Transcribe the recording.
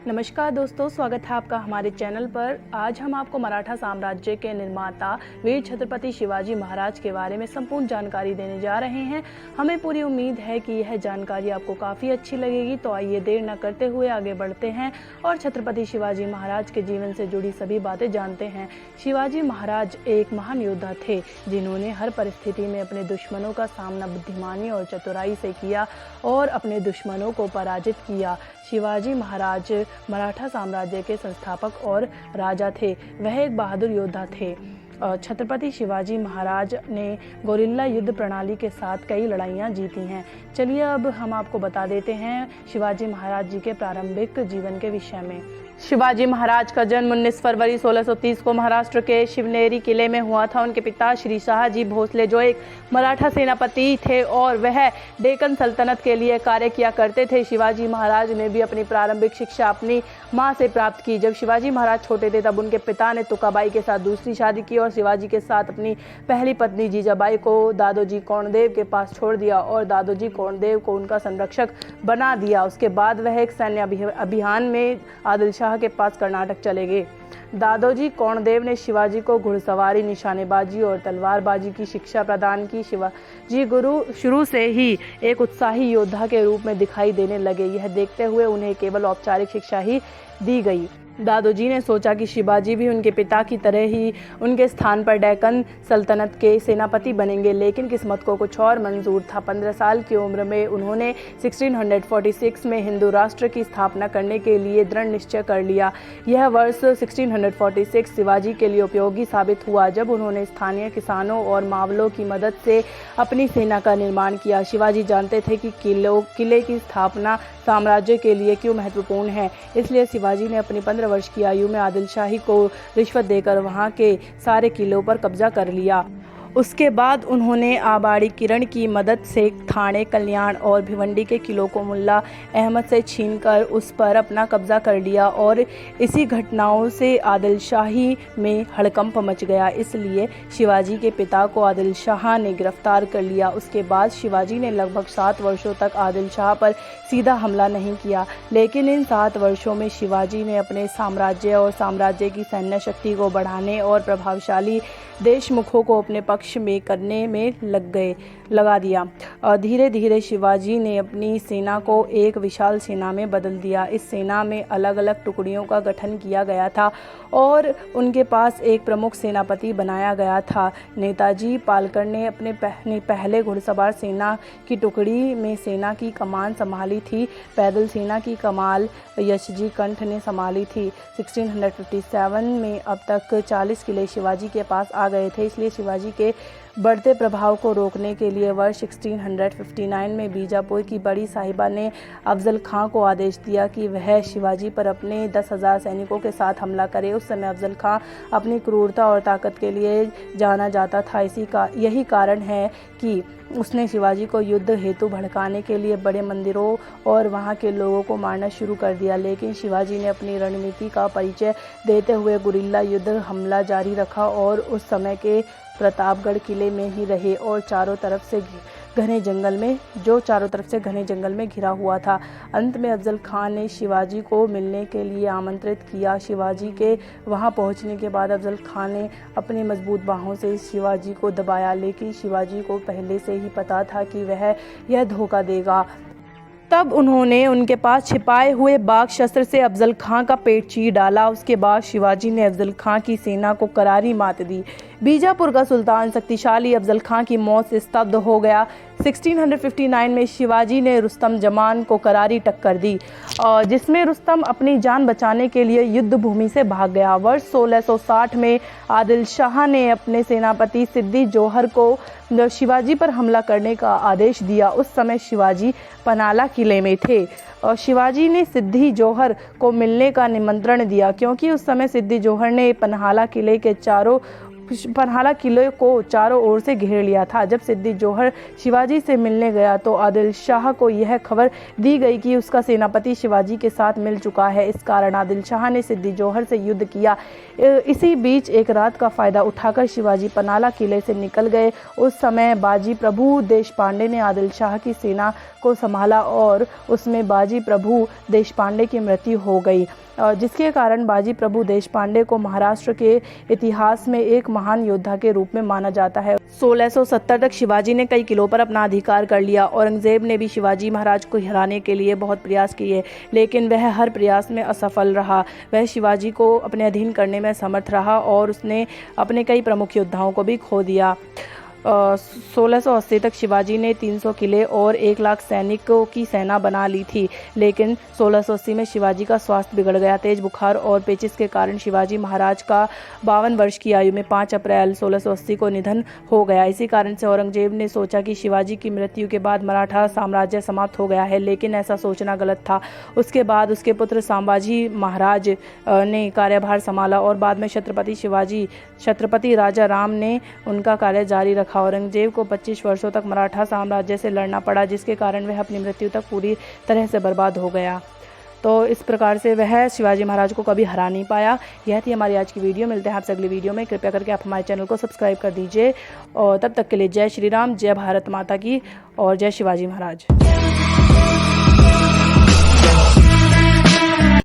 नमस्कार दोस्तों, स्वागत है आपका हमारे चैनल पर। आज हम आपको मराठा साम्राज्य के निर्माता वीर छत्रपति शिवाजी महाराज के बारे में संपूर्ण जानकारी देने जा रहे हैं। हमें पूरी उम्मीद है कि यह जानकारी आपको काफ़ी अच्छी लगेगी। तो आइए देर न करते हुए आगे बढ़ते हैं और छत्रपति शिवाजी महाराज के जीवन से जुड़ी सभी बातें जानते हैं। शिवाजी महाराज एक महान योद्धा थे जिन्होंने हर परिस्थिति में अपने दुश्मनों का सामना बुद्धिमानी और चतुराई से किया और अपने दुश्मनों को पराजित किया। शिवाजी महाराज मराठा साम्राज्य के संस्थापक और राजा थे। वह एक बहादुर योद्धा थे। छत्रपति शिवाजी महाराज ने गोरिल्ला युद्ध प्रणाली के साथ कई लड़ाइयाँ जीती हैं। चलिए अब हम आपको बता देते हैं शिवाजी महाराज जी के प्रारंभिक जीवन के विषय में। शिवाजी महाराज का जन्म 19 फरवरी 1630 को महाराष्ट्र के शिवनेरी किले में हुआ था। उनके पिता श्री शाहजी भोसले जो एक मराठा सेनापति थे और वह डेक्कन सल्तनत के लिए कार्य किया करते थे। शिवाजी महाराज ने भी अपनी प्रारंभिक शिक्षा अपनी मां से प्राप्त की। जब शिवाजी महाराज छोटे थे तब उनके पिता ने तुकाबाई के साथ दूसरी शादी की और शिवाजी के साथ अपनी पहली पत्नी जीजाबाई को दादोजी कोंडदेव के पास छोड़ दिया और दादोजी कोंडदेव को उनका संरक्षक बना दिया। उसके बाद वह एक सैन्य अभियान में आदिल शाह के पास कर्नाटक चले गए। दादोजी कोंडदेव ने शिवाजी को घुड़सवारी, निशानेबाजी और तलवारबाजी की शिक्षा प्रदान की। शिवाजी गुरु शुरू से ही एक उत्साही योद्धा के रूप में दिखाई देने लगे। यह देखते हुए उन्हें केवल औपचारिक शिक्षा ही दी गई। दादोजी ने सोचा कि शिवाजी भी उनके पिता की तरह ही उनके स्थान पर डेक्कन सल्तनत के सेनापति बनेंगे, लेकिन किस्मत को कुछ और मंजूर था। 15 साल की उम्र में उन्होंने 1646 में हिंदू राष्ट्र की स्थापना करने के लिए दृढ़ निश्चय कर लिया। यह वर्ष 1646 शिवाजी के लिए उपयोगी साबित हुआ जब उन्होंने स्थानीय किसानों और मावलों की मदद से अपनी सेना का निर्माण किया। शिवाजी जानते थे कि किले की स्थापना साम्राज्य के लिए क्यों महत्वपूर्ण है, इसलिए शिवाजी ने अपनी 15 वर्ष की आयु में आदिल शाही को रिश्वत देकर वहां के सारे किलों पर कब्जा कर लिया। उसके बाद उन्होंने आबाड़ी किरण की मदद से थाने, कल्याण और भिवंडी के किलों को मुल्ला अहमद से छीनकर उस पर अपना कब्जा कर लिया और इसी घटनाओं से आदिल शाही में हड़कंप मच गया। इसलिए शिवाजी के पिता को आदिल शाह ने गिरफ्तार कर लिया। उसके बाद शिवाजी ने लगभग 7 वर्षों तक आदिल शाह पर सीधा हमला नहीं किया, लेकिन इन 7 वर्षों में शिवाजी ने अपने साम्राज्य और साम्राज्य की सैन्य शक्ति को बढ़ाने और प्रभावशाली देशमुखों को अपने पक्ष में करने में लगा दिया। और धीरे धीरे शिवाजी ने अपनी सेना को एक विशाल सेना में बदल दिया। इस सेना में अलग अलग टुकड़ियों का गठन किया गया था और उनके पास एक प्रमुख सेनापति बनाया गया था। नेताजी पालकर ने अपने पहले घुड़सवार सेना की टुकड़ी में सेना की कमान संभाली थी। पैदल सेना की कमान यशजी कंठ ने संभाली थी। 1657 में अब तक 40 किले शिवाजी के पास आ गए थे। इसलिए शिवाजी के बढ़ते प्रभाव को रोकने के लिए वर्ष 1659 में बीजापुर की बड़ी साहिबा ने अफजल खां को आदेश दिया कि वह शिवाजी पर अपने 10,000 सैनिकों के साथ हमला करे। उस समय अफजल खां अपनी क्रूरता और ताकत के लिए जाना जाता था। यही कारण है कि उसने शिवाजी को युद्ध हेतु भड़काने के लिए बड़े मंदिरों और वहां के लोगों को मारना शुरू कर दिया। लेकिन शिवाजी ने अपनी रणनीति का परिचय देते हुए गुरिल्ला युद्ध हमला जारी रखा और उस समय के प्रतापगढ़ किले में ही रहे और चारों तरफ से घने जंगल में घिरा हुआ था। अंत में अफजल खां ने शिवाजी को मिलने के लिए आमंत्रित किया। शिवाजी के वहां पहुंचने के बाद अफजल खां ने अपनी मजबूत बाहों से शिवाजी को दबाया, लेकिन शिवाजी को पहले से ही पता था कि वह यह धोखा देगा। तब उन्होंने उनके पास छिपाए हुए बाग शस्त्र से अफजल खां का पेट चीर डाला। उसके बाद शिवाजी ने अफजल खां की सेना को करारी मात दी। बीजापुर का सुल्तान शक्तिशाली अफजल खां की मौत से स्तब्ध हो गया। 1659 में शिवाजी ने रुस्तम जमान को करारी टक्कर दी, जिसमें रुस्तम अपनी जान बचाने के लिए युद्ध भूमि से भाग गया। वर्ष 1660 में आदिल शाह ने अपने सेनापति सिद्दी जोहर को शिवाजी पर हमला करने का आदेश दिया। उस समय शिवाजी पनाला किले में थे और शिवाजी ने सिद्दी जोहर को मिलने का निमंत्रण दिया, क्योंकि उस समय सिद्दी जोहर ने पन्हाला किले के चारों पन्हाला किले को चारों ओर से घेर लिया था। जब सिद्दी जोहर शिवाजी से मिलने गया तो आदिल शाह को यह खबर दी गई कि उसका सेनापति शिवाजी के साथ मिल चुका है। इस कारण आदिल शाह ने सिद्दी जोहर से युद्ध किया। इसी बीच एक रात का फायदा उठाकर शिवाजी पन्हाला किले से निकल गए। उस समय बाजी प्रभु देशपांडे ने आदिल शाह की सेना को संभाला और उसमें बाजी प्रभु देशपांडे की मृत्यु हो गई, जिसके कारण बाजी प्रभु देशपांडे को महाराष्ट्र के इतिहास में एक महान योद्धा के रूप में माना जाता है। 1670 तक शिवाजी ने कई किलों पर अपना अधिकार कर लिया। औरंगजेब ने भी शिवाजी महाराज को हराने के लिए बहुत प्रयास किए, लेकिन वह हर प्रयास में असफल रहा। वह शिवाजी को अपने अधीन करने में समर्थ रहा और उसने अपने कई प्रमुख योद्धाओं को भी खो दिया। 1680 तक शिवाजी ने 300 किले और 1 लाख सैनिकों की सेना बना ली थी, लेकिन 1680 में शिवाजी का स्वास्थ्य बिगड़ गया। तेज बुखार और पेचिश के कारण शिवाजी महाराज का 52 वर्ष की आयु में 5 अप्रैल 1680 को निधन हो गया। इसी कारण से औरंगजेब ने सोचा कि शिवाजी की मृत्यु के बाद मराठा साम्राज्य समाप्त हो गया है, लेकिन ऐसा सोचना गलत था। उसके बाद उसके पुत्र संभाजी महाराज ने कार्यभार संभाला और बाद में छत्रपति राजा राम ने उनका कार्य जारी रखा। औरंगजेब को 25 वर्षों तक मराठा साम्राज्य से लड़ना पड़ा, जिसके कारण वह अपनी मृत्यु तक पूरी तरह से बर्बाद हो गया। तो इस प्रकार से वह शिवाजी महाराज को कभी हरा नहीं पाया। यह थी हमारी आज की वीडियो। मिलते हैं आपसे अगली वीडियो में। कृपया करके आप हमारे चैनल को सब्सक्राइब कर दीजिए और तब तक के लिए जय श्री राम, जय भारत माता की और जय शिवाजी महाराज।